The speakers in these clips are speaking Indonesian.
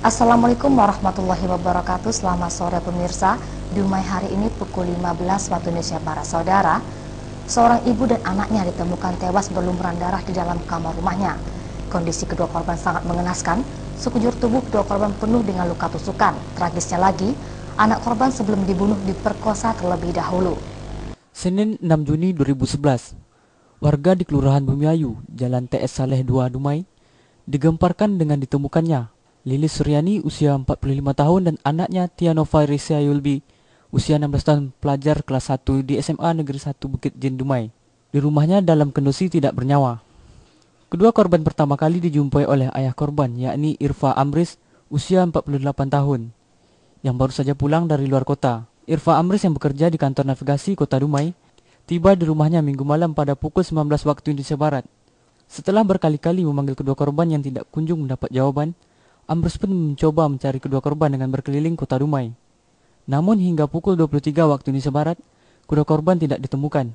Assalamualaikum warahmatullahi wabarakatuh. Selamat sore pemirsa. Dumai hari ini pukul 15 waktu Indonesia Barat. Saudara, seorang ibu dan anaknya ditemukan tewas berlumuran darah di dalam kamar rumahnya. Kondisi kedua korban sangat mengenaskan. Sekujur tubuh kedua korban penuh dengan luka tusukan. Tragisnya lagi, anak korban sebelum dibunuh diperkosa terlebih dahulu. Senin 6 Juni 2011, warga di Kelurahan Bumiayu, Jalan TS Saleh 2 Dumai, digemparkan dengan ditemukannya Lilis Suryani usia 45 tahun dan anaknya Tianova Risa Yulbi usia 16 tahun, pelajar kelas 1 di SMA Negeri 1 Bukit Jen Dumai, di rumahnya dalam kondisi tidak bernyawa. Kedua korban pertama kali dijumpai oleh ayah korban, yakni Irfa Amris usia 48 tahun, yang baru saja pulang dari luar kota. Irfa Amris yang bekerja di kantor navigasi Kota Dumai tiba di rumahnya Minggu malam pada pukul 19 waktu Indonesia Barat. Setelah berkali-kali memanggil kedua korban yang tidak kunjung mendapat jawaban, Amris pun mencoba mencari kedua korban dengan berkeliling Kota Dumai. Namun hingga pukul 23 waktu Indonesia Barat, kedua korban tidak ditemukan.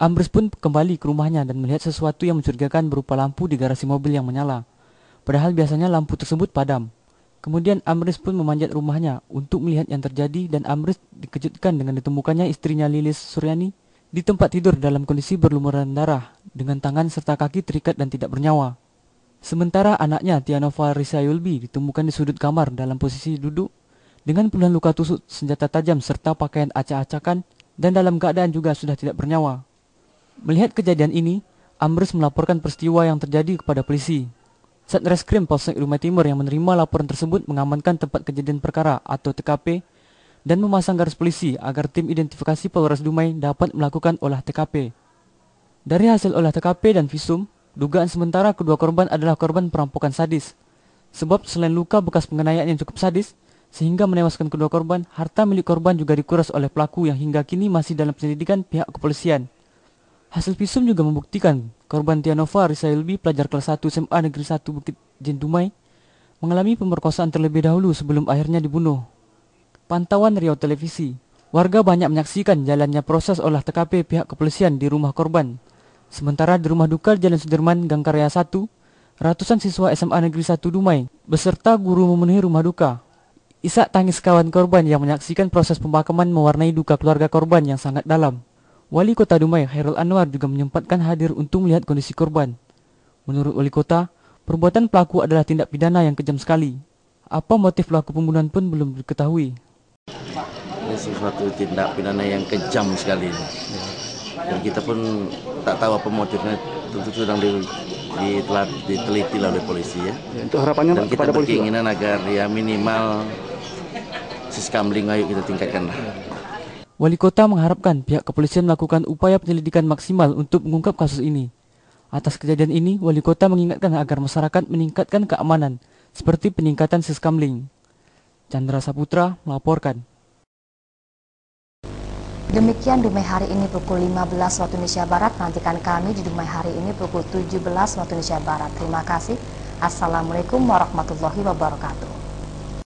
Amris pun kembali ke rumahnya dan melihat sesuatu yang mencurigakan berupa lampu di garasi mobil yang menyala. Padahal biasanya lampu tersebut padam. Kemudian Amris pun memanjat rumahnya untuk melihat yang terjadi dan Amris dikejutkan dengan ditemukannya istrinya Lilis Suryani di tempat tidur dalam kondisi berlumuran darah dengan tangan serta kaki terikat dan tidak bernyawa. Sementara anaknya Tianova Risa Yulbi ditemukan di sudut kamar dalam posisi duduk dengan puluhan luka tusuk senjata tajam serta pakaian acak-acakan dan dalam keadaan juga sudah tidak bernyawa. Melihat kejadian ini, Amris melaporkan peristiwa yang terjadi kepada polisi. Satreskrim Polsek Dumai Timur yang menerima laporan tersebut mengamankan tempat kejadian perkara atau TKP dan memasang garis polisi agar tim identifikasi Polres Dumai dapat melakukan olah TKP. Dari hasil olah TKP dan visum, dugaan sementara kedua korban adalah korban perampokan sadis. Sebab selain luka bekas penganiayaan yang cukup sadis, sehingga menewaskan kedua korban, harta milik korban juga dikuras oleh pelaku yang hingga kini masih dalam penyelidikan pihak kepolisian. Hasil visum juga membuktikan korban Tianova Risa Yulbi, pelajar kelas 1 SMA Negeri 1 Bukit Jen Dumai, mengalami pemerkosaan terlebih dahulu sebelum akhirnya dibunuh. Pantauan Riau Televisi, warga banyak menyaksikan jalannya proses olah TKP pihak kepolisian di rumah korban. Sementara di rumah duka Jalan Sudirman, Gang Karya 1, ratusan siswa SMA Negeri 1 Dumai beserta guru memenuhi rumah duka. Isak tangis kawan korban yang menyaksikan proses pemakaman mewarnai duka keluarga korban yang sangat dalam. Wali Kota Dumai, Khairul Anwar, juga menyempatkan hadir untuk melihat kondisi korban. Menurut Wali Kota, perbuatan pelaku adalah tindak pidana yang kejam sekali. Apa motif pelaku pembunuhan pun belum diketahui. Ini sesuatu tindak pidana yang kejam sekali. Dan kita pun tak tahu apa motifnya, tentu sedang diteliti oleh polisi ya. Untuk harapannya dan kita kepada polisi, berkeinginan agar ya minimal siskamling ayo kita tingkatkan lah. Wali Kota mengharapkan pihak kepolisian melakukan upaya penyelidikan maksimal untuk mengungkap kasus ini. Atas kejadian ini, Wali Kota mengingatkan agar masyarakat meningkatkan keamanan, seperti peningkatan siskamling. Chandra Saputra melaporkan. Demikian Dumai hari ini pukul 15 waktu Indonesia Barat. Nantikan kami di Dumai hari ini pukul 17 waktu Indonesia Barat. Terima kasih. Assalamualaikum warahmatullahi wabarakatuh.